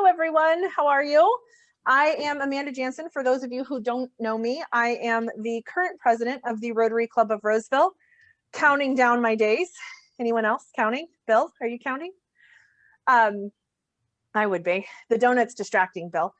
everyone. How are you? I am Amanda Jansen. For those of you who don't know me, I am the current president of the Rotary Club of Roseville, counting down my days. Anyone else counting? Bill, are you counting? I would be. The donut's distracting, Bill.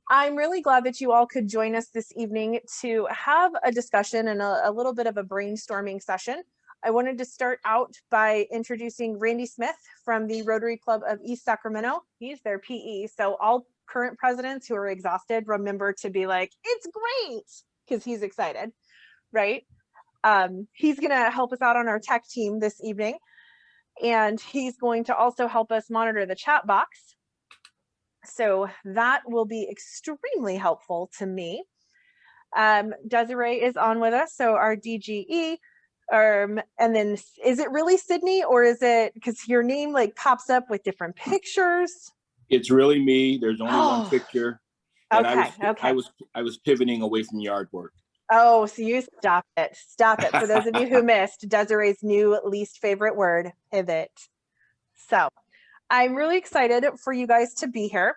I'm really glad that you all could join us this evening to have a discussion and a little bit of a brainstorming session. I wanted to start out by introducing Randy Smith from the Rotary Club of East Sacramento. He's their PE. So all current presidents who are exhausted, remember to be like, it's great, because he's excited, right? He's gonna help us out on our tech team this evening. And he's going to also help us monitor the chat box. So that will be extremely helpful to me. Desiree is on with us, so our DGE. And then is it really Sydney, or is it because your name like pops up with different pictures? It's really me. There's only one picture. And Okay. I was pivoting away from yard work. Oh, so you stop it. Stop it. For those of you who missed, Desiree's new least favorite word, pivot. So I'm really excited for you guys to be here.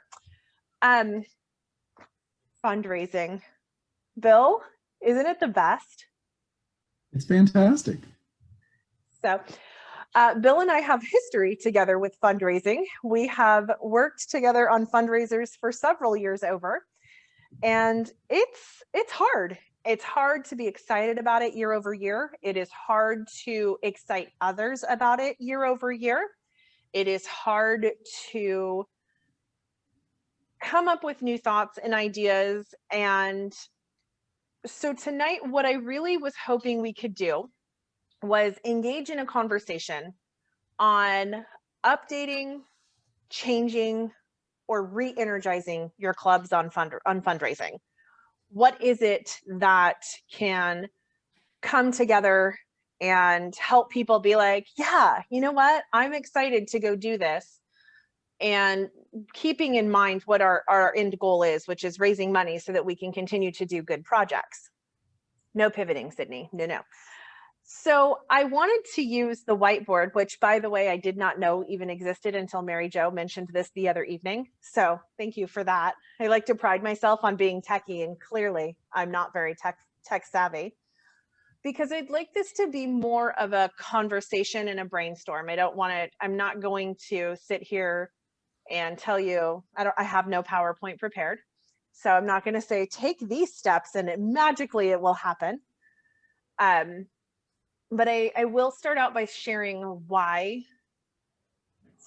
Fundraising. Bill, isn't it the best? It's fantastic. So Bill and I have history together with fundraising. We have worked together on fundraisers for several years over, and it's hard. It's hard to be excited about it year over year. It is hard to excite others about it year over year. It is hard to come up with new thoughts and ideas. And so tonight, what I really was hoping we could do was engage in a conversation on updating, changing, or re-energizing your clubs on fundraising. What is it that can come together and help people be like, yeah, you know what? I'm excited to go do this. And keeping in mind what our end goal is, which is raising money so that we can continue to do good projects. No pivoting, Sydney. No. So I wanted to use the whiteboard, which, by the way, I did not know even existed until Mary Jo mentioned this the other evening. So thank you for that. I like to pride myself on being techie, and clearly I'm not very tech savvy, because I'd like this to be more of a conversation and a brainstorm. I'm not going to sit here and tell you, I have no PowerPoint prepared. So I'm not going to say, take these steps and magically it will happen. But I will start out by sharing why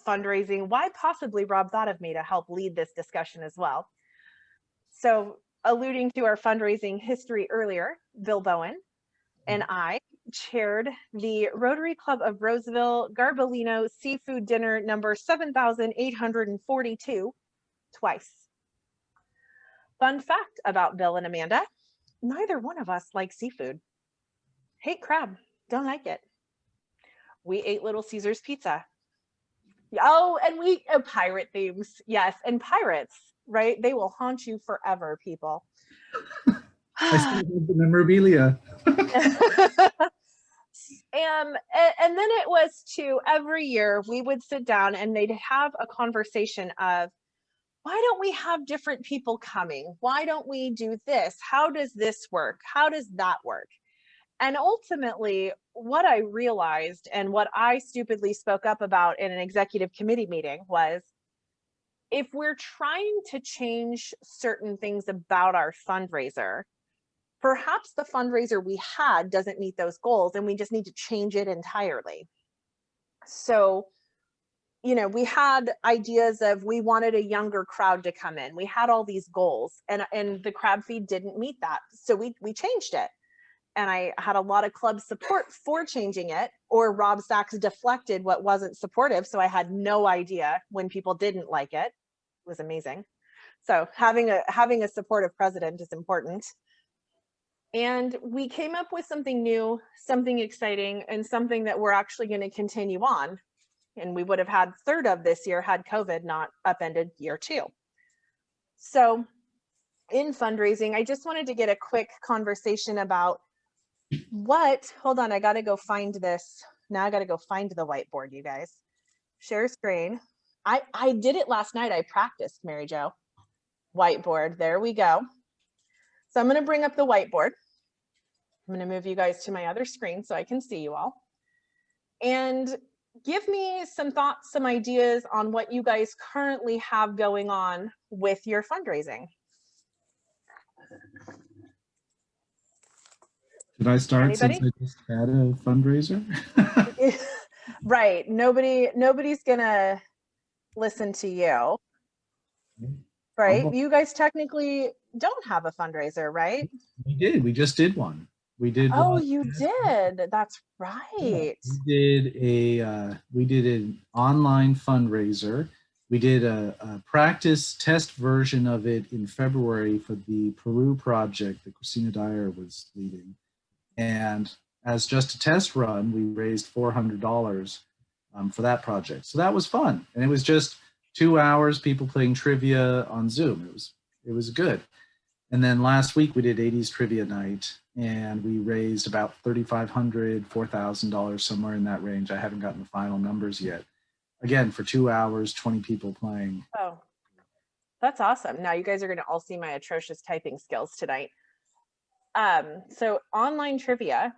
fundraising, why possibly Rob thought of me to help lead this discussion as well. So alluding to our fundraising history earlier, Bill Bowen and I chaired the Rotary Club of Roseville Garbolino Seafood Dinner number 7,842 twice. Fun fact about Bill and Amanda, neither one of us like seafood. Hate crab, don't like it. We ate Little Caesars pizza. Oh, and pirate themes. Yes, and pirates, right? They will haunt you forever, people. I still have the memorabilia. And then it was every year we would sit down and they'd have a conversation of, why don't we have different people coming? Why don't we do this? How does this work? How does that work? And ultimately, what I realized and what I stupidly spoke up about in an executive committee meeting was, if we're trying to change certain things about our fundraiser, perhaps the fundraiser we had doesn't meet those goals and we just need to change it entirely. So, we had ideas of, we wanted a younger crowd to come in. We had all these goals and the crab feed didn't meet that. So we changed it. And I had a lot of club support for changing it, or Rob Sachs deflected what wasn't supportive. So I had no idea when people didn't like it. It was amazing. So having a supportive president is important. And we came up with something new, something exciting, and something that we're actually going to continue on. And we would have had third of this year had COVID not upended year 2. So in fundraising, I just wanted to get a quick conversation about hold on, I got to go find this. Now I got to go find the whiteboard, you guys. Share screen. I did it last night. I practiced, Mary Jo. Whiteboard, there we go. So I'm going to bring up the whiteboard. I'm going to move you guys to my other screen so I can see you all. And give me some thoughts, some ideas on what you guys currently have going on with your fundraising. Should I start Anybody? since I just had a fundraiser? Right. Nobody's going to listen to you. Right. You guys technically don't have a fundraiser, right? We did. We just did one. We did. Oh, one. you did. That's right. We did an online fundraiser. We did a practice test version of it in February for the Peru project that Christina Dyer was leading. And as just a test run, we raised $400 for that project. So that was fun. And it was just 2 hours, people playing trivia on Zoom. It was good. And then last week we did 80s trivia night, and we raised about $3,500, $4,000, somewhere in that range. I haven't gotten the final numbers yet. Again, for 2 hours, 20 people playing. Oh, that's awesome. Now you guys are going to all see my atrocious typing skills tonight. So online trivia,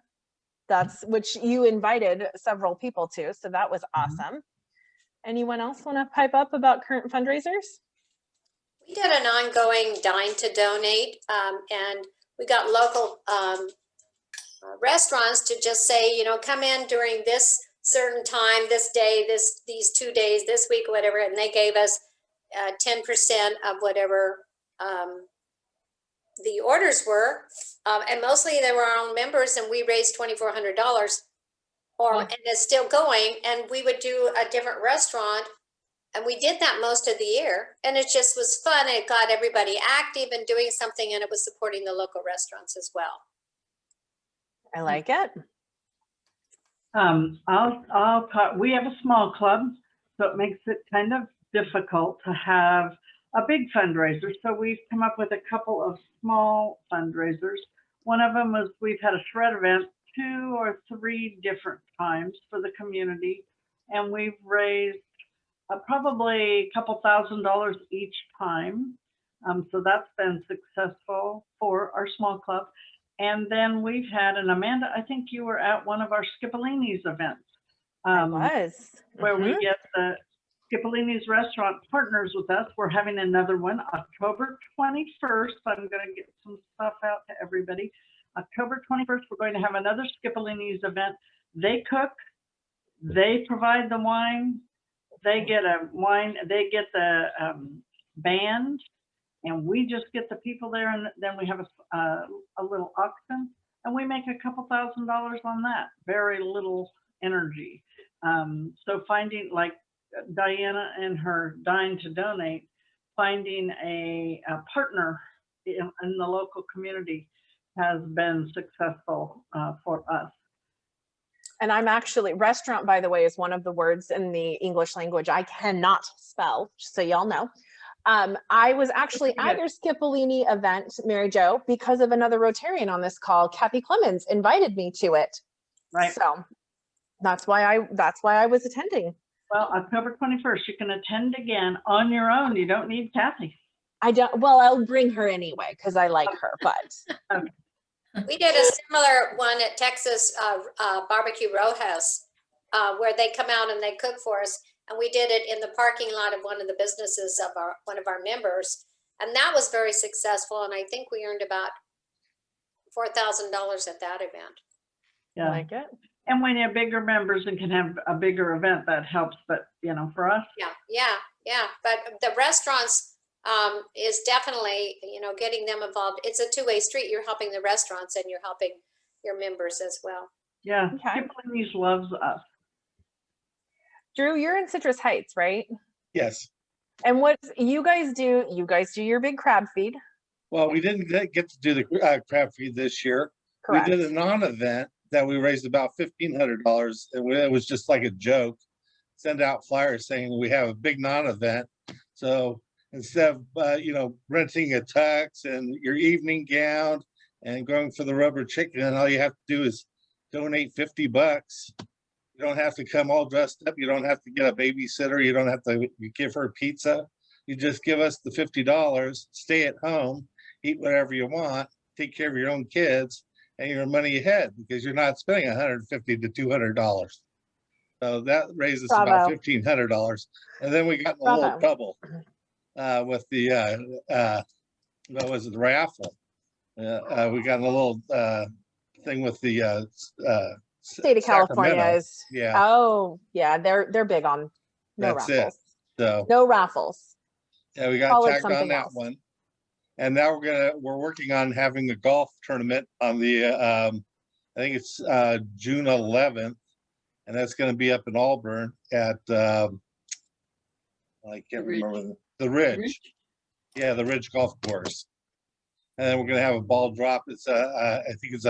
which you invited several people to, so that was awesome. Anyone else want to pipe up about current fundraisers? We did an ongoing Dine to Donate, and we got local restaurants to just say, you know, come in during this certain time, this day, these 2 days, this week, whatever, and they gave us 10% of whatever the orders were, and mostly they were our own members, and we raised $2,400, and it's still going. And we would do a different restaurant, and we did that most of the year, and it just was fun. It got everybody active and doing something, and it was supporting the local restaurants as well. I like it. I'll talk. We have a small club, so it makes it kind of difficult to have a big fundraiser. So we've come up with a couple of small fundraisers. One of them was we've had a shred event 2 or 3 different times for the community, and we've raised probably a couple $1,000s each time. So that's been successful for our small club. And then we've had, and Amanda, I think you were at one of our Skipolini's events. I was. Where we get the Skipolini's restaurant partners with us. We're having another one October 21st. I'm going to get some stuff out to everybody. October 21st, we're going to have another Skipolini's event. They cook, they provide the wine, they get a wine, they get the band, and we just get the people there, and then we have a little auction, and we make a couple $1,000s on that. Very little energy. So finding, like Diana and her Dine to Donate, finding a partner in the local community has been successful for us. And I'm actually, restaurant, by the way, is one of the words in the English language I cannot spell, just so y'all know. I was actually at your Skipolini event, Mary Jo, because of another Rotarian on this call. Kathy Clemens invited me to it. Right. So that's why I was attending. Well, October 21st, you can attend again on your own. You don't need Kathy. I don't, well, I'll bring her anyway, because I like her, but. Okay. We did a similar one at Texas Barbecue Roadhouse, where they come out and they cook for us. And we did it in the parking lot of one of the businesses of one of our members. And that was very successful. And I think we earned about $4,000 at that event. Yeah. I like it. And when you have bigger members and can have a bigger event, that helps. But, you know, for us. Yeah. But the restaurants is definitely, you know, getting them involved. It's a two-way street. You're helping the restaurants and you're helping your members as well. Yeah. Okay. Skipolini's loves us. Drew, you're in Citrus Heights, right? Yes. And what you guys do your big crab feed. Well, we didn't get to do the crab feed this year. Correct. We did a non-event that we raised about $1,500, and it was just like a joke. Send out flyers saying we have a big non-event. So instead of renting a tux and your evening gown and going for the rubber chicken, all you have to do is donate $50. You don't have to come all dressed up. You don't have to get a babysitter. You don't have to give her pizza. You just give us the $50, stay at home, eat whatever you want, take care of your own kids, and your money ahead because you're not spending $150 to $200. So that raises about Bravo. $1,500. And then we got in a little trouble with the, what was it, the raffle. We got in a little thing with the State of California Sacramento. is, Yeah. oh yeah, they're big on no That's raffles. So No raffles. yeah, we got Call it tagged on something that else. one. And now we're working on having a golf tournament on the I think it's June 11th, and that's going to be up in Auburn at I can't remember the Ridge. Yeah, the Ridge Golf Course. And then we're going to have a ball drop. It's I think it's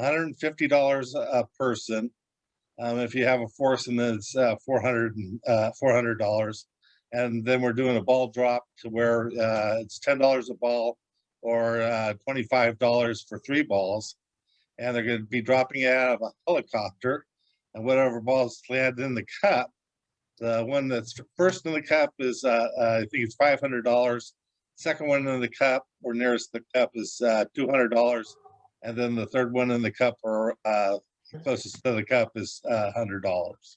$150 a person. If you have a foursome, then it's $400. And then we're doing a ball drop to where it's $10 a ball or $25 for 3 balls. And they're going to be dropping it out of a helicopter, and whatever balls land in the cup, the one that's first in the cup is I think it's $500. Second one in the cup or nearest the cup is $200, and then the third one in the cup or closest to the cup is $100.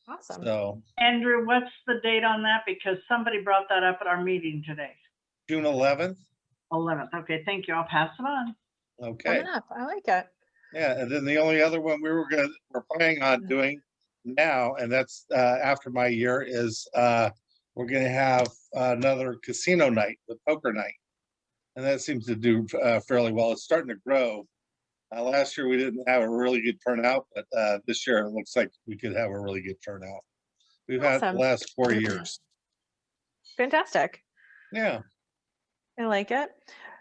Awesome. So Andrew, what's the date on that? Because somebody brought that up at our meeting today. June 11th. 11th. Okay, thank you. I'll pass it on. Okay. Coming up. I like it. Yeah, and then the only other one we're planning on doing now, and that's after my year, is we're going to have another casino night, the poker night, and that seems to do fairly well. It's starting to grow. Last year we didn't have a really good turnout, but this year it looks like we could have a really good turnout. We've had the Awesome. last 4 years. Fantastic. Yeah. I like it.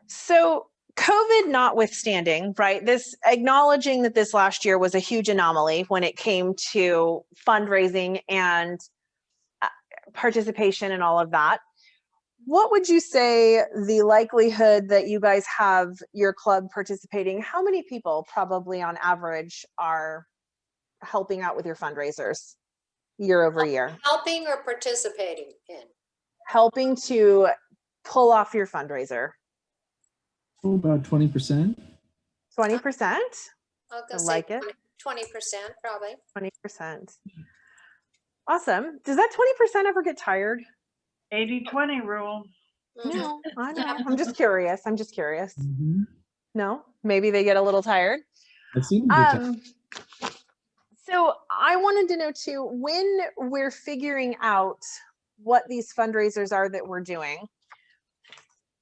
So COVID notwithstanding, right? This acknowledging that this last year was a huge anomaly when it came to fundraising and participation and all of that. What would you say the likelihood that you guys have your club participating? How many people probably on average are helping out with your fundraisers year over year? Helping or participating in? Helping to pull off your fundraiser. Oh, about 20%. 20%? I'll go I say like it. 20% probably. 20%. Awesome. Does that 20% ever get tired? 80-20 rule. No, I know. I'm just curious. Mm-hmm. No, maybe they get a little tired. I've seen them get So I wanted to know too, when we're figuring out what these fundraisers are that we're doing,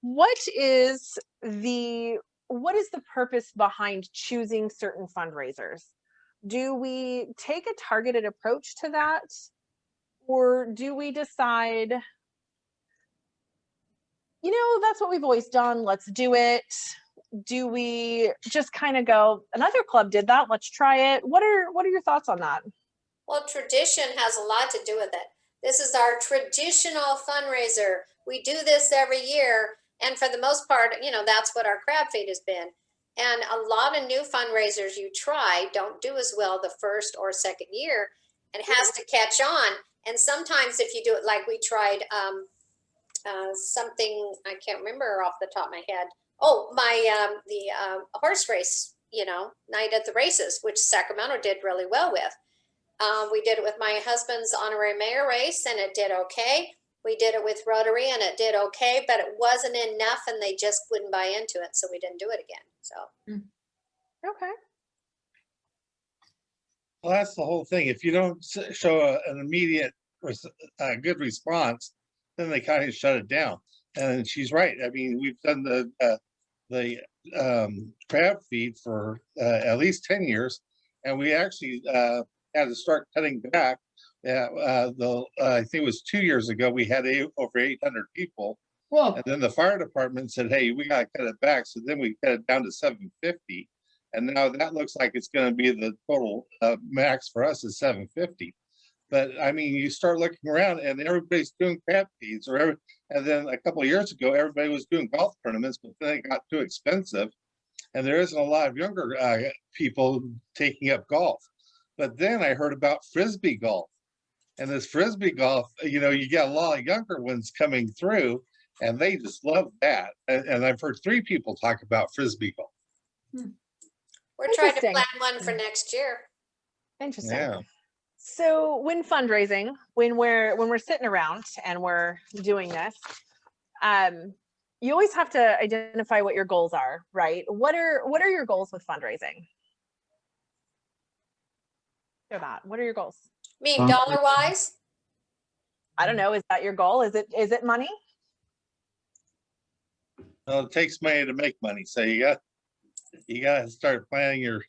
what is the purpose behind choosing certain fundraisers? Do we take a targeted approach to that? Or do we decide, that's what we've always done, let's do it? Do we just kind of go, another club did that, let's try it? What are your thoughts on that? Well, tradition has a lot to do with it. This is our traditional fundraiser. We do this every year. And for the most part, that's what our crab feed has been. And a lot of new fundraisers you try don't do as well the first or second year. It has to catch on. And sometimes if you do it like we tried something, I can't remember off the top of my head. Oh, the horse race, night at the races, which Sacramento did really well with. We did it with my husband's honorary mayor race and it did okay. We did it with Rotary and it did okay, but it wasn't enough and they just wouldn't buy into it. So we didn't do it again. So. Okay. Well, that's the whole thing. If you don't show an immediate good response, then they kind of shut it down. And she's right. I mean, we've done the crab feed for at least 10 years, and we actually had to start cutting back. I think it was 2 years ago, we had over 800 people. Well, and then the fire department said, hey, we got to cut it back. So then we cut it down to 750. And now that looks like it's going to be the total max for us is 750. But I mean, you start looking around and everybody's doing crab feeds, and then a couple of years ago, everybody was doing golf tournaments, but then it got too expensive. And there isn't a lot of younger people taking up golf. But then I heard about Frisbee golf. And this Frisbee golf, you know, you get a lot of younger ones coming through and they just love that. And I've heard 3 people talk about Frisbee golf. We're trying to Interesting. plan one for next year. Interesting. Yeah. So when fundraising, when we're sitting around and we're doing this, you always have to identify what your goals are, right? What are your goals with fundraising? Share that. What are your goals? I mean, dollar wise? I don't know. Is that your goal? Is it money? Well, it takes money to make money. So you got to start planning your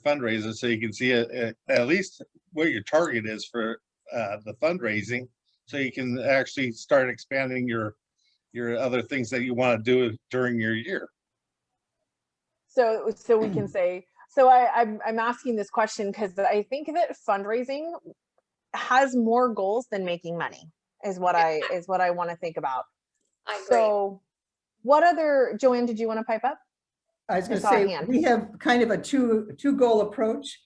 fundraiser so you can see at least where your target is for the fundraising, so you can actually start expanding your other things that you want to do during your year. So we can say, so I'm asking this question because I think that fundraising has more goals than making money is what I want to think about. I agree. So what other, Joanne, did you want to pipe up? I was going to saw a say, hand. we have kind of a two goal approach.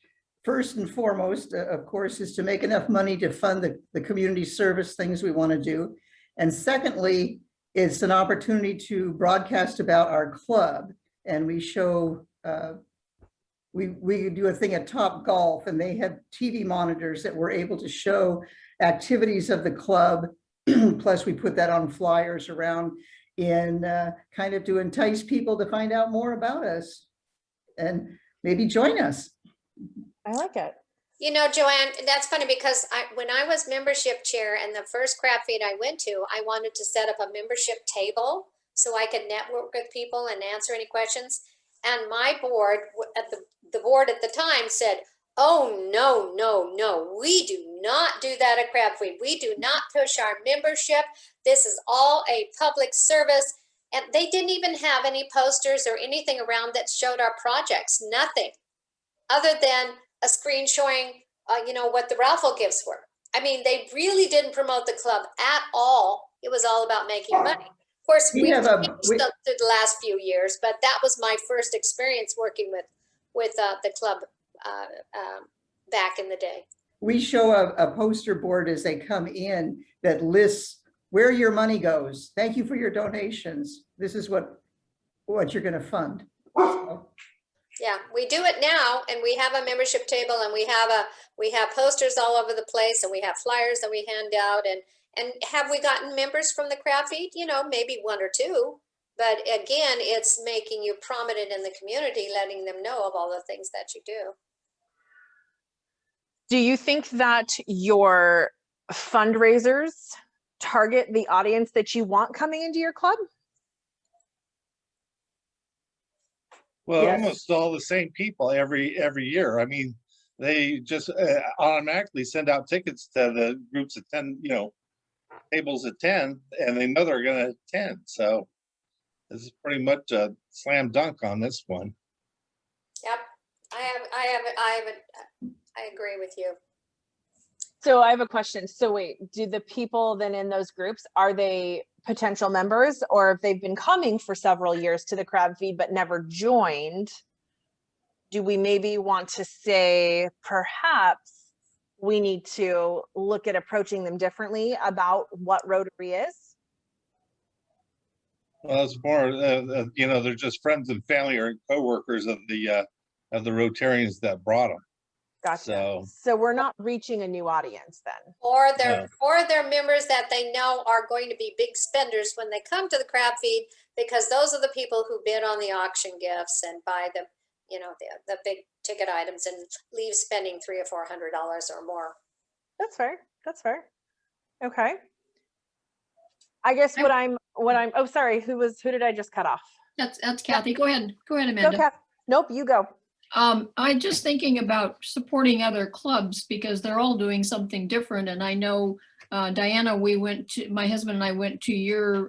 First and foremost, of course, is to make enough money to fund the community service things we want to do. And secondly, it's an opportunity to broadcast about our club. And we show, we do a thing at Top Golf, and they have TV monitors that we're able to show activities of the club. Plus we put that on flyers around in kind of to entice people to find out more about us and maybe join us. I like it. You know, Joanne, that's funny because when I was membership chair and the first crab feed I went to, I wanted to set up a membership table so I could network with people and answer any questions. And my board, the board at the time said, oh, no, we do not do that at crab feed. We do not push our membership. This is all a public service. And they didn't even have any posters or anything around that showed our projects, nothing, other than a screen showing, you know, what the raffle gifts were. I mean, they really didn't promote the club at all. It was all about making money. Of course, we've changed through the last few years, but that was my first experience working with the club back in the day. We show a poster board as they come in that lists where your money goes. Thank you for your donations. This is what you're going to fund. So, yeah, we do it now, and we have a membership table, and we have posters all over the place, and we have flyers that we hand out. And have we gotten members from the crab feed? You know, maybe 1 or 2. But again, it's making you prominent in the community, letting them know of all the things that you do. Do you think that your fundraisers target the audience that you want coming into your club? Well, Yes. almost all the same people every year. I mean, they just automatically send out tickets to the groups of 10, you know, tables of 10, and they know they're going to attend. So this is pretty much a slam dunk on this one. Yep, I agree with you. So I have a question. So wait, do the people then in those groups, are they potential members, or if they've been coming for several years to the crab feed but never joined, do we maybe want to say perhaps we need to look at approaching them differently about what Rotary is? Well, it's more, you know, they're just friends and family or coworkers of the Rotarians that brought them. Gotcha. So we're not reaching a new audience then. Or they're members that they know are going to be big spenders when they come to the crab feed, because those are the people who bid on the auction gifts and buy the, you know, the big ticket items and leave spending $300 or $400 or more. That's fair. That's fair. Okay. I guess what I'm, oh, sorry, who did I just cut off? That's Kathy. Go ahead, Go, Amanda. Kath. Nope, you go. I'm just thinking about supporting other clubs because they're all doing something different. And I know, Diana, my husband and I went to your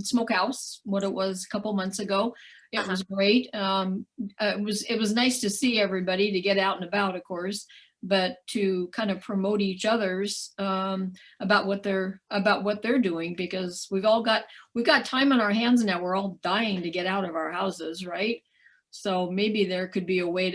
smokehouse, what it was a couple months ago. It was great. It was nice to see everybody, to get out and about, of course, but to kind of promote each other's about what they're doing, because we've got time on our hands now. We're all dying to get out of our houses, right? So maybe there could be a way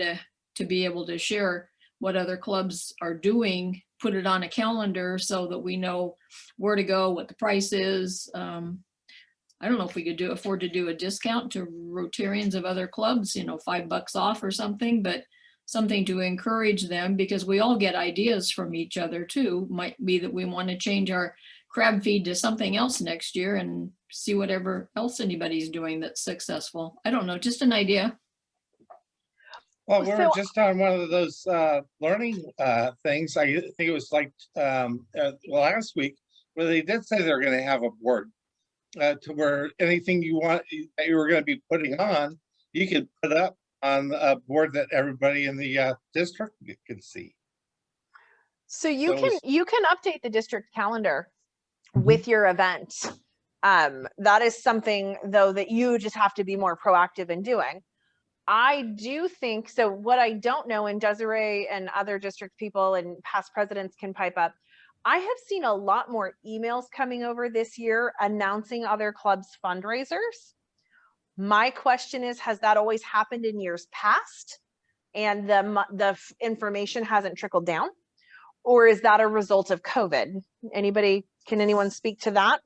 to be able to share what other clubs are doing, put it on a calendar so that we know where to go, what the price is. I don't know if we could afford to do a discount to Rotarians of other clubs, you know, $5 off or something, but something to encourage them, because we all get ideas from each other too. Might be that we want to change our crab feed to something else next year and see whatever else anybody's doing that's successful. I don't know, just an idea. Well, we were So- just on one of those learning things. I think it was like last week, where they did say they're going to have a board to where anything you want that you were going to be putting on, you could put up on a board that everybody in the district could see. So you So it can was- you can update the district calendar Mhm. with your event. That is something though that you just have to be more proactive in doing. I do think so. What I don't know, and Desiree and other district people and past presidents can pipe up, I have seen a lot more emails coming over this year announcing other clubs' fundraisers. My question is, has that always happened in years past and the information hasn't trickled down? Or is that a result of COVID? Can anyone speak to that?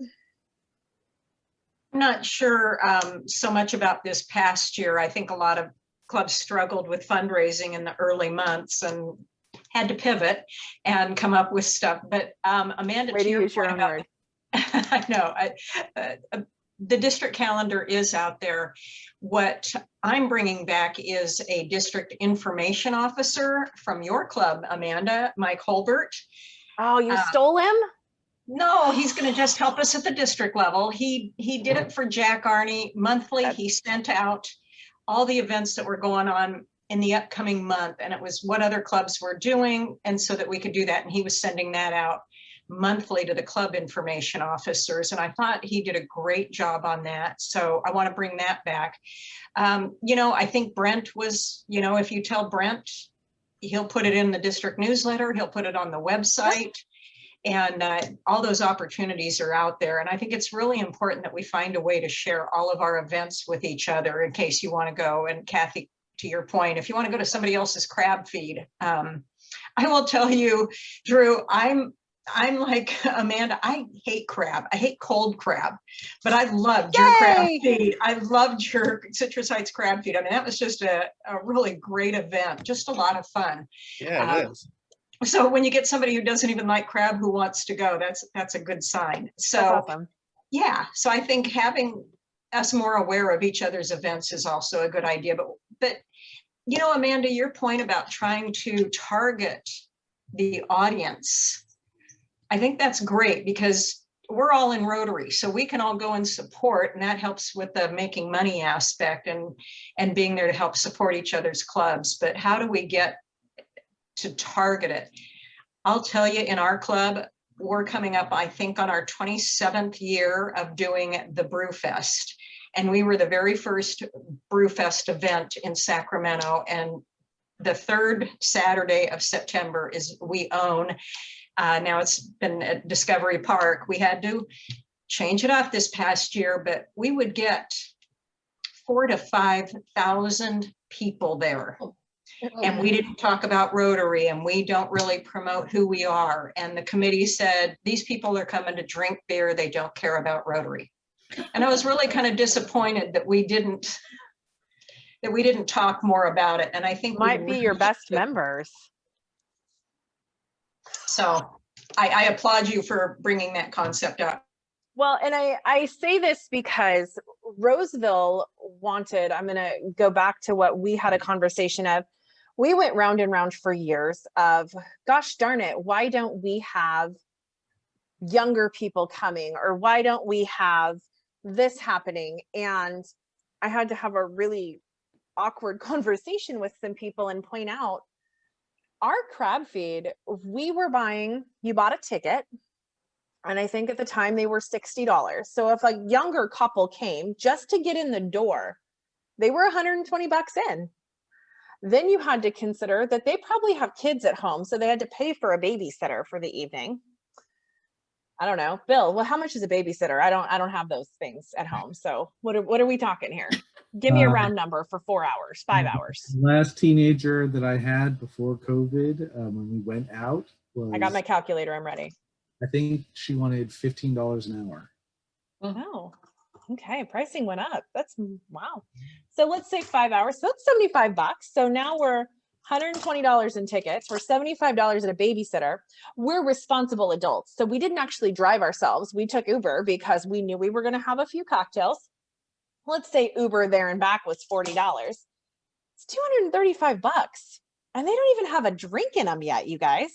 I'm not sure so much about this past year. I think a lot of clubs struggled with fundraising in the early months and had to pivot and come up with stuff. But Amanda, Way to your use your point own about- word. I know. The district calendar is out there. What I'm bringing back is a district information officer from your club, Amanda, Mike Holbert. Oh, you stole him? No, he's going to just help us at the district level. He did it for Jack Arney monthly. That's- He sent out all the events that were going on in the upcoming month, and it was what other clubs were doing, and so that we could do that. And he was sending that out monthly to the club information officers, and I thought he did a great job on that. So I want to bring that back. I think Brent was, if you tell Brent, he'll put it in the district newsletter, he'll put it on the website. And all those opportunities are out there. And I think it's really important that we find a way to share all of our events with each other in case you want to go. And Kathy, to your point, if you want to go to somebody else's crab feed, I will tell you, Drew, I'm like Amanda, I hate crab. I hate cold crab, but I loved your crab Yay! feed. I loved your Citrus Heights crab feed. I mean, that was just a really great event, just a lot of fun. Yeah, it is. So when you get somebody who doesn't even like crab who wants to go, that's a good sign. So That's awesome. yeah, so I think having us more aware of each other's events is also a good idea. But Amanda, your point about trying to target the audience, I think that's great because we're all in Rotary, so we can all go and support, and that helps with the making money aspect and being there to help support each other's clubs. But how do we get to target it? I'll tell you, in our club, we're coming up, I think, on our 27th year of doing the Brewfest. And we were the very first Brewfest event in Sacramento. And the third Saturday of September is we own. Now it's been at Discovery Park. We had to change it up this past year, but we would get 4,000 to 5,000 people there. And we didn't talk about Rotary, and we don't really promote who we are. And the committee said, these people are coming to drink beer. They don't care about Rotary. And I was really kind of disappointed that we didn't talk more about it. And I think we Might be your really best should. members. So I applaud you for bringing that concept up. Well, and I say this because Roseville wanted, I'm going to go back to what we had a conversation of. We went round and round for years of, gosh darn it, why don't we have younger people coming, or why don't we have this happening? And I had to have a really awkward conversation with some people and point out our crab feed, you bought a ticket, and I think at the time they were $60. So if a younger couple came just to get in the door, they were $120 in. Then you had to consider that they probably have kids at home, so they had to pay for a babysitter for the evening. I don't know, Bill, well, how much is a babysitter? I don't have those things at home. So what are we talking here? Give me a round number for 4 hours, 5 hours. Last teenager that I had before COVID, when we went out, was, I got my calculator. I'm ready. I think she wanted $15 an hour. Oh, okay. Pricing went up. That's wow. So let's say 5 hours. So that's $75. So now we're $120 in tickets. We're $75 at a babysitter. We're responsible adults. So we didn't actually drive ourselves. We took Uber because we knew we were going to have a few cocktails. Let's say Uber there and back was $40. It's $235. And they don't even have a drink in them yet, you guys.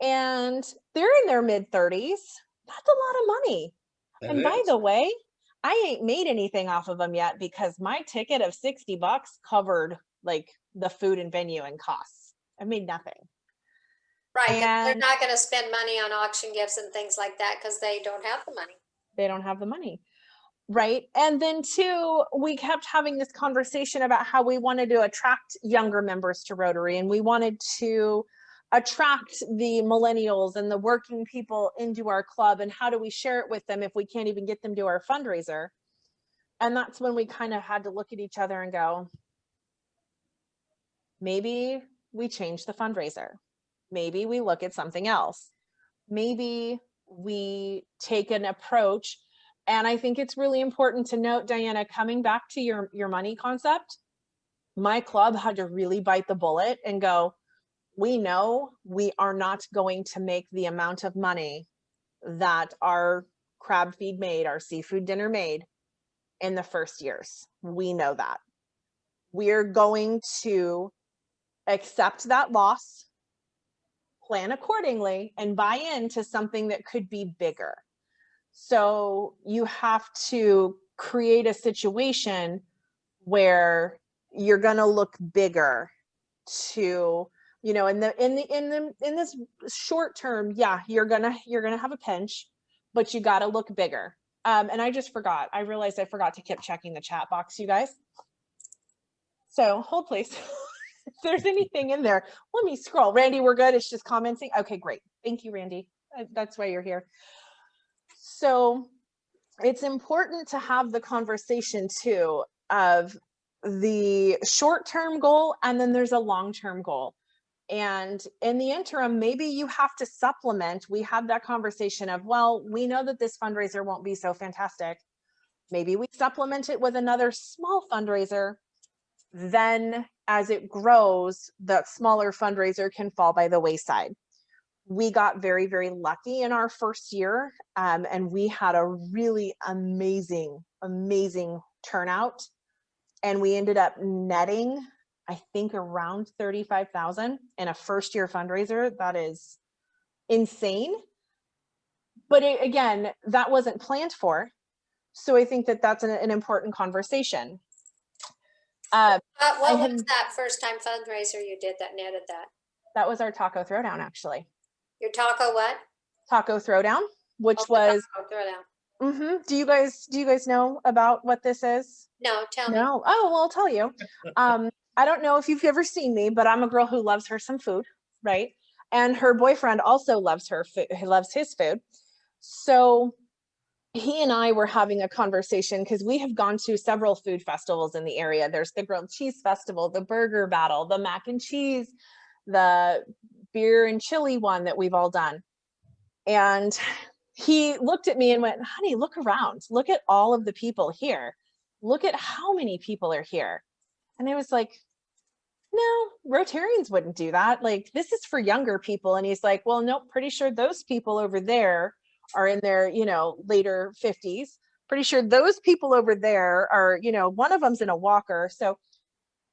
And they're in their mid 30s. That's a lot of money. And by the way, I ain't made anything off of them yet because my ticket of $60 covered like the food and venue and costs. I made nothing. Right, but they're And not gonna spend money on auction gifts and things like that because they don't have the money. they don't have the money. Right. And then two, we kept having this conversation about how we wanted to attract younger members to Rotary, and we wanted to attract the millennials and the working people into our club, and how do we share it with them if we can't even get them to our fundraiser? And that's when we kind of had to look at each other and go, maybe we change the fundraiser. Maybe we look at something else. Maybe we take an approach. And I think it's really important to note, Diana, coming back to your money concept, my club had to really bite the bullet and go, we know we are not going to make the amount of money that our crab feed made, our seafood dinner made in the first years. We know that. We're going to accept that loss, plan accordingly, and buy into something that could be bigger. So you have to create a situation where you're going to look bigger to, you know, in this short term, yeah, you're going to have a pinch, but you got to look bigger. And I just forgot, I realized I forgot to keep checking the chat box, you guys. So hold please. If there's anything in there, let me scroll. Randy, we're good. It's just commenting. Okay, great. Thank you, Randy. That's why you're here. So it's important to have the conversation too of the short-term goal, and then there's a long-term goal. And in the interim, maybe you have to supplement. We had that conversation of, well, we know that this fundraiser won't be so fantastic. Maybe we supplement it with another small fundraiser. Then as it grows, the smaller fundraiser can fall by the wayside. We got very, very lucky in our first year, and we had a really amazing turnout. And we ended up netting, I think, around 35,000 in a first year fundraiser. That is insane. But again, that wasn't planned for. So I think that that's an important conversation. What was that first time fundraiser you did that netted that? That was our Taco Throwdown, actually. Your taco what? Taco Throwdown, which was Taco Throwdown. Do you guys know about what this is? No, tell me. No. Oh, well, I'll tell you. I don't know if you've ever seen me, but I'm a girl who loves her some food, right? And her boyfriend also loves her food, he loves his food. So he and I were having a conversation because we have gone to several food festivals in the area. There's the grilled cheese festival, the burger battle, the mac and cheese, the beer and chili one that we've all done. And he looked at me and went, honey, look around. Look at all of the people here. Look at how many people are here. And I was like, no, Rotarians wouldn't do that. Like, this is for younger people. And he's like, well, no, pretty sure those people over there are in their, later 50s. Pretty sure those people over there are, one of them's in a walker. So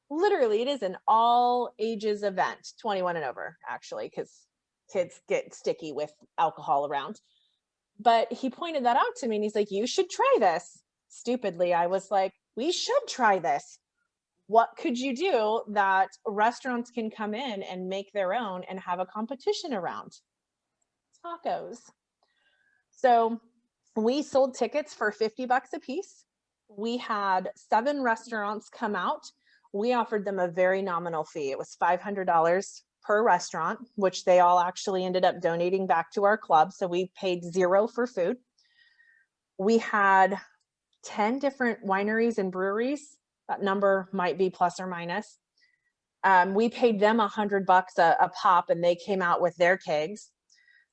literally it is an all ages event, 21 and over, actually, because kids get sticky with alcohol around. But he pointed that out to me and he's like, you should try this. Stupidly, I was like, we should try this. What could you do that restaurants can come in and make their own and have a competition around? Tacos. So we sold tickets for $50 a piece. We had 7 restaurants come out. We offered them a very nominal fee. It was $500 per restaurant, which they all actually ended up donating back to our club. So we paid $0 for food. We had 10 different wineries and breweries. That number might be plus or minus. We paid them $100 a pop, and they came out with their kegs.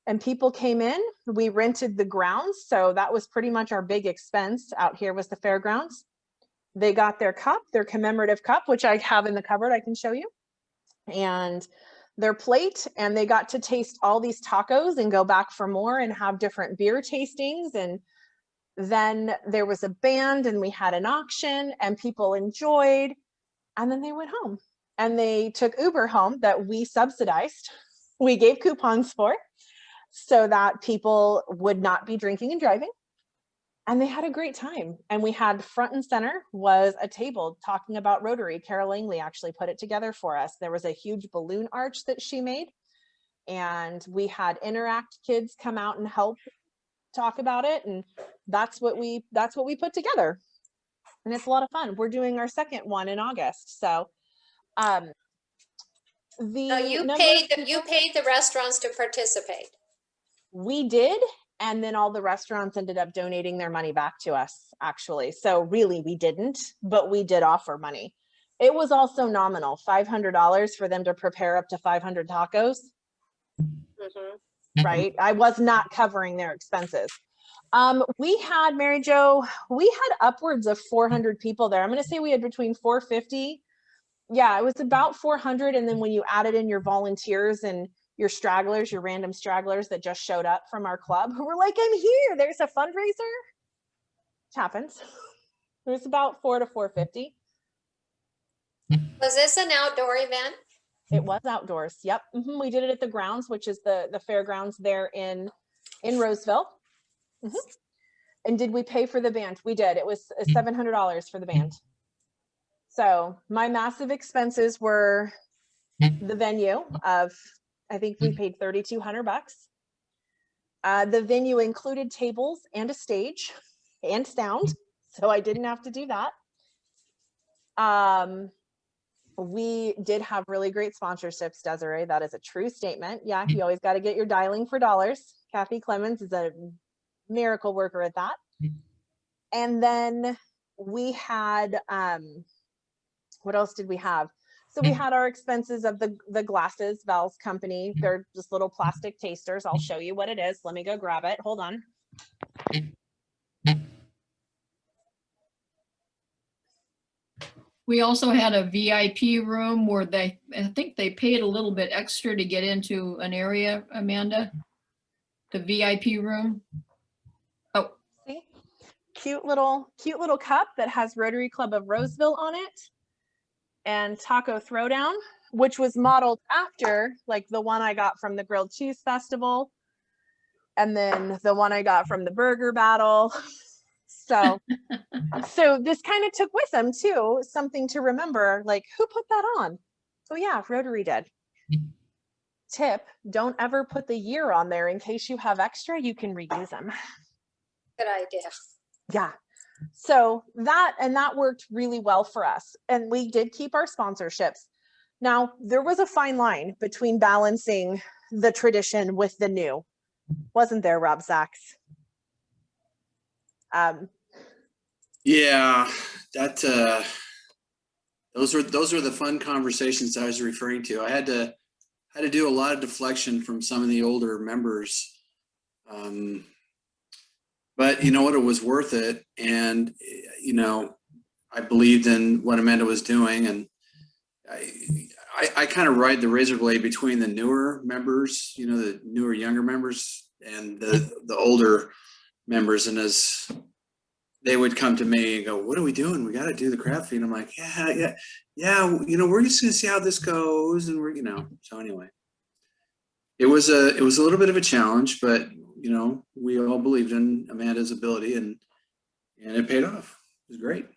And people came in. We rented the grounds, so that was pretty much our big expense. Out here was the fairgrounds. They got their cup, their commemorative cup, which I have in the cupboard. I can show you, and their plate, and they got to taste all these tacos and go back for more and have different beer tastings. And then there was a band, and we had an auction, and people enjoyed, and then they went home. And they took Uber home that we subsidized. We gave coupons for, so that people would not be drinking and driving. And they had a great time. And we had front and center was a table talking about Rotary. Carol Langley actually put it together for us. There was a huge balloon arch that she made. And we had Interact kids come out and help talk about it. And that's what we put together. And it's a lot of fun. We're doing our second one in August. So You paid the restaurants to participate. We did, and then all the restaurants ended up donating their money back to us, actually. So really, we didn't, but we did offer money. It was also nominal, $500 for them to prepare up to 500 tacos. Mm-hmm. Right? I was not covering their expenses. We had, Mary Jo, we had upwards of 400 people there. I'm going to say we had between 450. Yeah, it was about 400. And then when you added in your volunteers and your stragglers, your random stragglers that just showed up from our club, who were like, I'm here, there's a fundraiser. It happens. It was about 400 to 450. Was this an outdoor event? It was outdoors. Yep. We did it at the grounds, which is the fairgrounds there in Roseville. And did we pay for the band? We did. It was $700 for the band. So my massive expenses were the venue of, I think we paid $3,200. The venue included tables and a stage and sound, so I didn't have to do that. We did have really great sponsorships, Desiree. That is a true statement. Yeah, you always got to get your dialing for dollars. Kathy Clemens is a miracle worker at that. And then we had, what else did we have? So we had our expenses of the glasses, Val's company. They're just little plastic tasters. I'll show you what it is. Let me go grab it. Hold on. We also had a VIP room where I think they paid a little bit extra to get into an area, Amanda. The VIP room. Oh, see, cute little cup that has Rotary Club of Roseville on it, and Taco Throwdown, which was modeled after like the one I got from the Grilled Cheese Festival, and then the one I got from the Burger Battle. So this kind of took with them too, something to remember, like who put that on? Oh yeah, Rotary did. Tip, don't ever put the year on there in case you have extra, you can reuse them. Good idea. Yeah. So that worked really well for us. And we did keep our sponsorships. Now, there was a fine line between balancing the tradition with the new. Wasn't there, Rob Sachs? Yeah, that those are the fun conversations I was referring to. I had to do a lot of deflection from some of the older members, but you know what, it was worth it. And you know, I believed in what Amanda was doing, and I kind of ride the razor blade between the newer members, you know, the newer younger members, and the older members. And as they would come to me and go, what are we doing? We got to do the crab feed. I'm like, yeah. You know, we're just going to see how this goes. And we're, you know, so anyway, it was a little bit of a challenge, but you know, we all believed in Amanda's ability, and it paid off. It was great.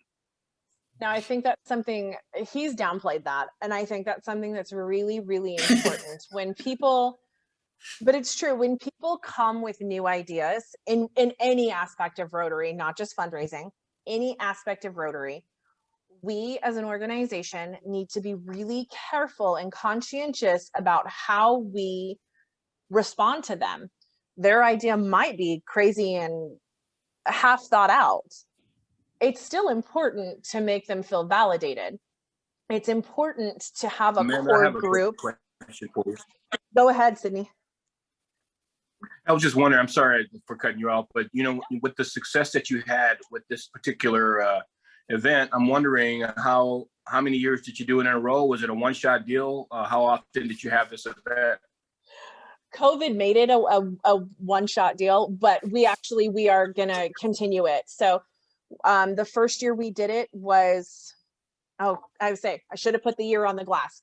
Now, I think that's something, he's downplayed that. And I think that's something that's really, really important when people, but it's true, when people come with new ideas in any aspect of Rotary, not just fundraising, any aspect of Rotary, we as an organization need to be really careful and conscientious about how we respond to them. Their idea might be crazy and half thought out. It's still important to make them feel validated. It's important to have a Amanda, I core have a quick group. question for you. Go ahead, Sydney. I was just wondering, I'm sorry for cutting you off, but you know, with the success that you had with this particular event, I'm wondering how many years did you do it in a row? Was it a one-shot deal? How often did you have this event? COVID made it a one-shot deal, but we are going to continue it. So the first year we did it was, I would say I should have put the year on the glass.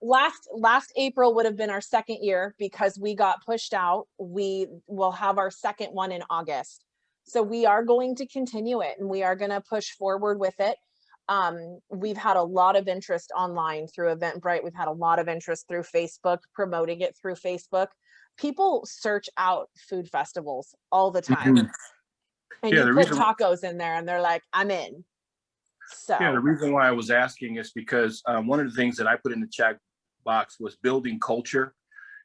Last April would have been our second year because we got pushed out. We will have our second one in August. So we are going to continue it and we are going to push forward with it. We've had a lot of interest online through Eventbrite. We've had a lot of interest through Facebook, promoting it through Facebook. People search out food festivals all the time. Mhm. And Yeah, you the put reason- tacos in there and they're like, I'm in. So Yeah, the reason why I was asking is because one of the things that I put in the chat box was building culture.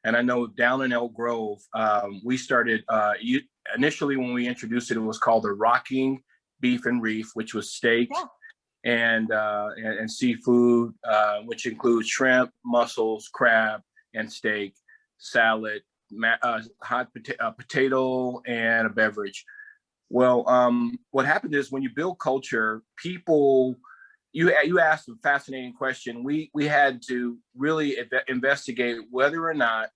And I know down in Elk Grove, we started, initially when we introduced it, it was called the Rocking Beef and Reef, which was steak and seafood, which includes shrimp, mussels, crab, and steak, salad, hot potato, and a beverage. Well, what happened is when you build culture, people, you asked a fascinating question. We had to really investigate whether or not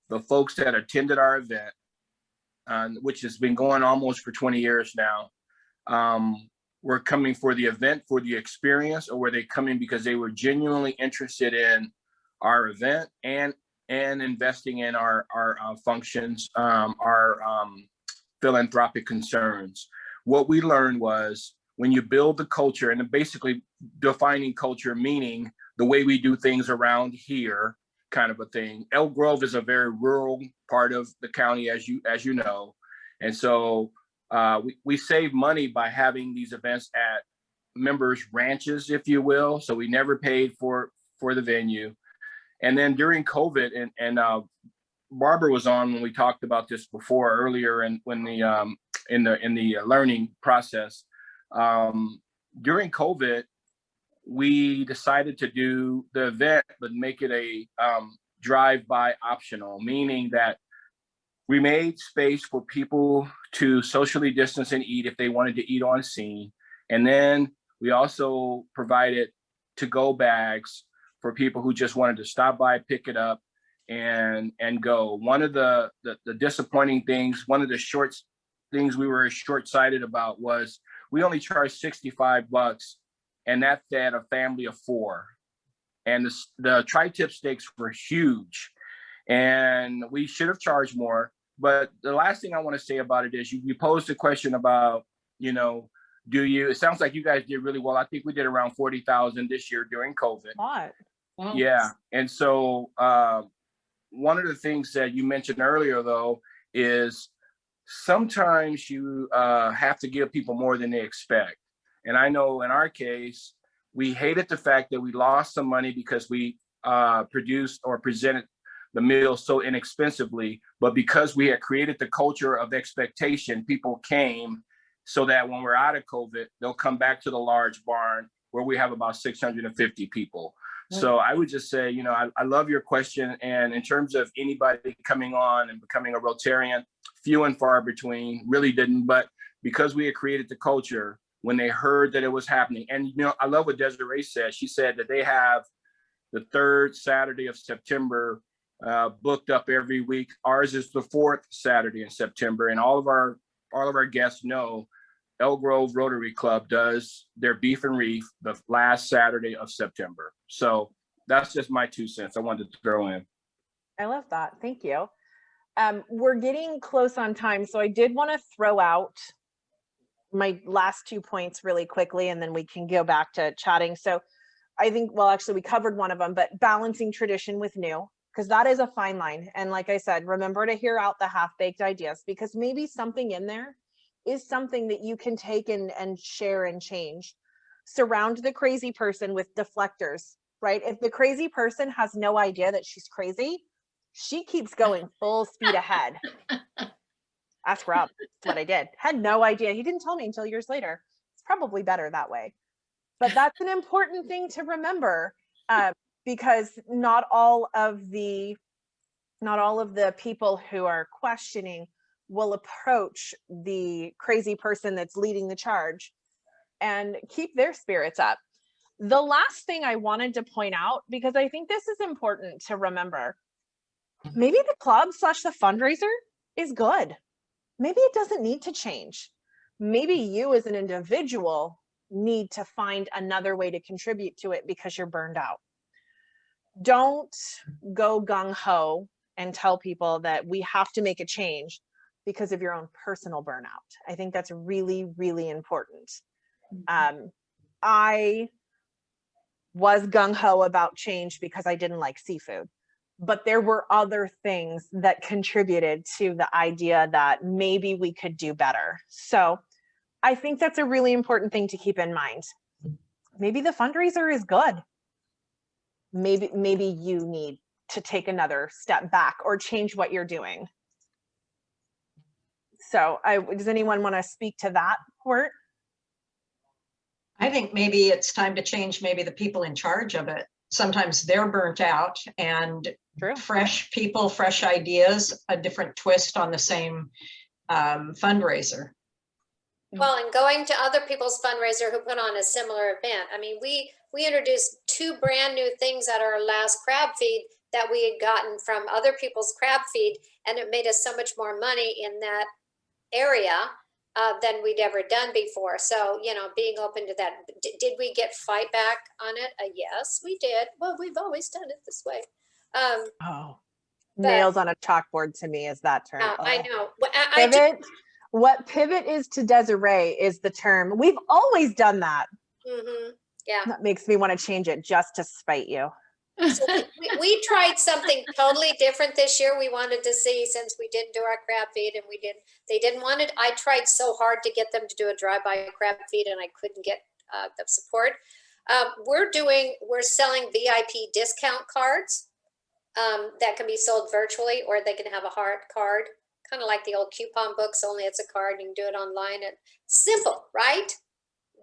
the folks that attended our event, which has been going almost for 20 years now, were coming for the event, for the experience, or were they coming because they were genuinely interested in our event and investing in our functions, our philanthropic concerns. What we learned was when you build the culture, and basically defining culture, meaning the way we do things around here, kind of a thing. Elk Grove is a very rural part of the county, as you know, and so we save money by having these events at members' ranches, if you will. So we never paid for the venue, and then during COVID, and Barbara was on when we talked about this before earlier, and when the in the learning process. During COVID, we decided to do the event, but make it a drive-by optional, meaning that we made space for people to socially distance and eat if they wanted to eat on scene. And then we also provided to-go bags for people who just wanted to stop by, pick it up, and go. One of the disappointing things, one of the things we were short-sighted about was we only charged $65, and that fed a family of 4. And the tri-tip steaks were huge, and we should have charged more. But the last thing I want to say about it is you posed a question about, it sounds like you guys did really well. I think we did around 40,000 this year during COVID. What? Yeah. And so one of the things that you mentioned earlier, though, is sometimes you have to give people more than they expect. And I know in our case, we hated the fact that we lost some money because we produced or presented the meal so inexpensively, but because we had created the culture of expectation, people came so that when we're out of COVID, they'll come back to the large barn where we have about 650 people. So I would just say, I love your question. And in terms of anybody coming on and becoming a Rotarian, few and far between, really didn't. But because we had created the culture, when they heard that it was happening, and I love what Desiree said. She said that they have the 3rd Saturday of September booked up every week. Ours is the 4th Saturday in September, and all of our guests know Elk Grove Rotary Club does their beef and reef the last Saturday of September. So that's just my 2 cents I wanted to throw in. I love that. Thank you. We're getting close on time, so I did want to throw out my last 2 points really quickly, and then we can go back to chatting. So I think, well, actually we covered one of them, but balancing tradition with new, because that is a fine line. And like I said, remember to hear out the half-baked ideas, because maybe something in there is something that you can take and share and change. Surround the crazy person with deflectors, right? If the crazy person has no idea that she's crazy, she keeps going full speed ahead. Ask Rob. That's what I did. Had no idea. He didn't tell me until years later. It's probably better that way. But that's an important thing to remember, because not all of the people who are questioning will approach the crazy person that's leading the charge and keep their spirits up. The last thing I wanted to point out, because I think this is important to remember, maybe the club / the fundraiser is good. Maybe it doesn't need to change. Maybe you as an individual need to find another way to contribute to it because you're burned out. Don't go gung-ho and tell people that we have to make a change because of your own personal burnout. I think that's really, really important. I was gung-ho about change because I didn't like seafood, but there were other things that contributed to the idea that maybe we could do better. So I think that's a really important thing to keep in mind. Maybe the fundraiser is good. Maybe you need to take another step back or change what you're doing. So does anyone want to speak to that, Court? I think maybe it's time to change maybe the people in charge of it. Sometimes they're burnt out, and True. Fresh people, fresh ideas, a different twist on the same fundraiser. Well, and going to other people's fundraiser who put on a similar event. I mean, we introduced 2 brand new things at our last crab feed that we had gotten from other people's crab feed, and it made us so much more money in that area than we'd ever done before. So, you know, being open to that. Did we get fight back on it? Yes, we did. Well, we've always done it this way. Nails on a chalkboard to me is that term. I know. Pivot. What pivot is to Desiree is the term. We've always done that. Mm-hmm. Yeah. That makes me want to change it just to spite you. So we tried something totally different this year. We wanted to see, since we didn't do our crab feed and they didn't want it. I tried so hard to get them to do a drive-by crab feed and I couldn't get the support. We're selling VIP discount cards that can be sold virtually, or they can have a hard card, kind of like the old coupon books, only it's a card. You can do it online. And simple, right?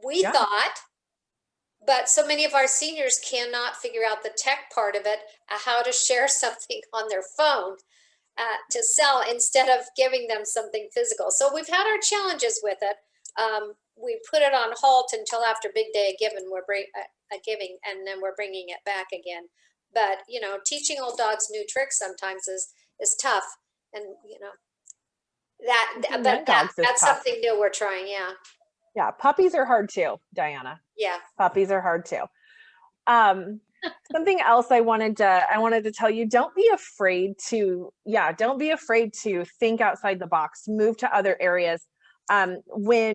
We thought. But so many of our seniors cannot figure out the tech part of it, how to share something on their phone to sell instead of giving them something physical. So we've had our challenges with it. We put it on halt until after Big Day of Giving, and then we're bringing it back again. But, you know, teaching old dogs new tricks sometimes is tough. And, you know, that's something new we're trying. Yeah. Yeah, puppies are hard too, Diana. Yeah, puppies are hard too. Something else I wanted to tell you: don't be afraid to think outside the box, move to other areas. When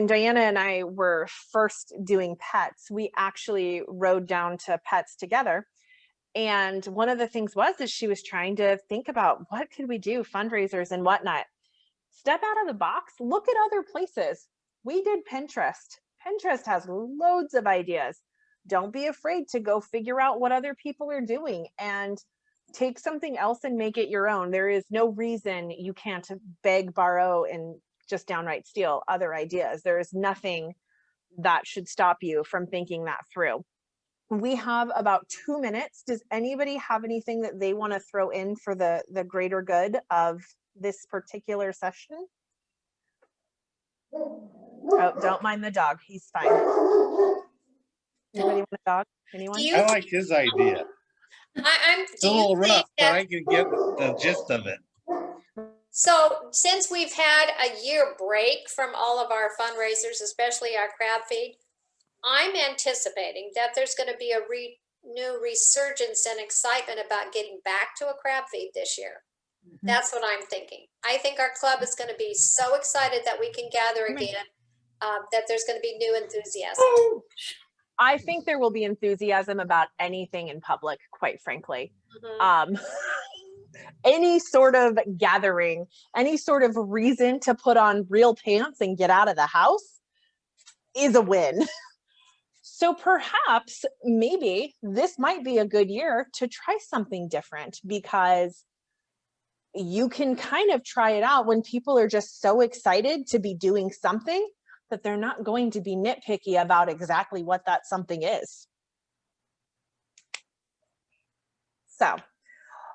Diana and I were first doing pets, we actually rode down to pets together. And one of the things is she was trying to think about what could we do, fundraisers and whatnot. Step out of the box, look at other places. We did Pinterest. Pinterest has loads of ideas. Don't be afraid to go figure out what other people are doing and take something else and make it your own. There is no reason you can't beg, borrow, and just downright steal other ideas. There is nothing that should stop you from thinking that through. We have about 2 minutes. Does anybody have anything that they want to throw in for the greater good of this particular session? Oh, don't mind the dog. He's fine. Anybody want a dog? Anyone? I like his idea. It's a little rough, but I can get the gist of it. So since we've had a year break from all of our fundraisers, especially our crab feed, I'm anticipating that there's going to be a new resurgence and excitement about getting back to a crab feed this year. Mm-hmm. That's what I'm thinking. I think our club is going to be so excited that we can gather again, that there's going to be new enthusiasm. I think there will be enthusiasm about anything in public, quite frankly. Mm-hmm. Any sort of gathering, any sort of reason to put on real pants and get out of the house is a win. So perhaps maybe this might be a good year to try something different, because you can kind of try it out when people are just so excited to be doing something that they're not going to be nitpicky about exactly what that something is. So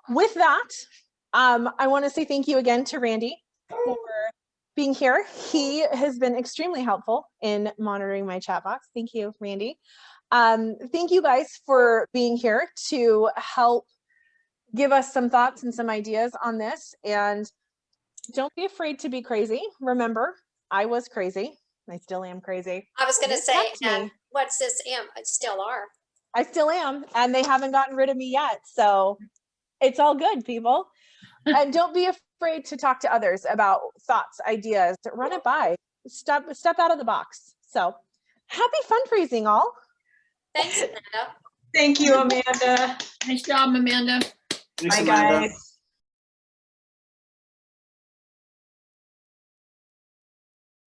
with that, I want to say thank you again to Randy for being here. He has been extremely helpful in monitoring my chat box. Thank you, Randy. Thank you guys for being here to help give us some thoughts and some ideas on this. And don't be afraid to be crazy. Remember, I was crazy. I still am crazy. I was going to They say, kept me. and what's this? I still are. I still am, and they haven't gotten rid of me yet. So it's all good, people. And don't be afraid to talk to others about thoughts, ideas, run it by, step out of the box. So happy fundraising, all. Thanks, Amanda. Thank you, Amanda. Nice job, Amanda. Thanks, Bye, Amanda. guys.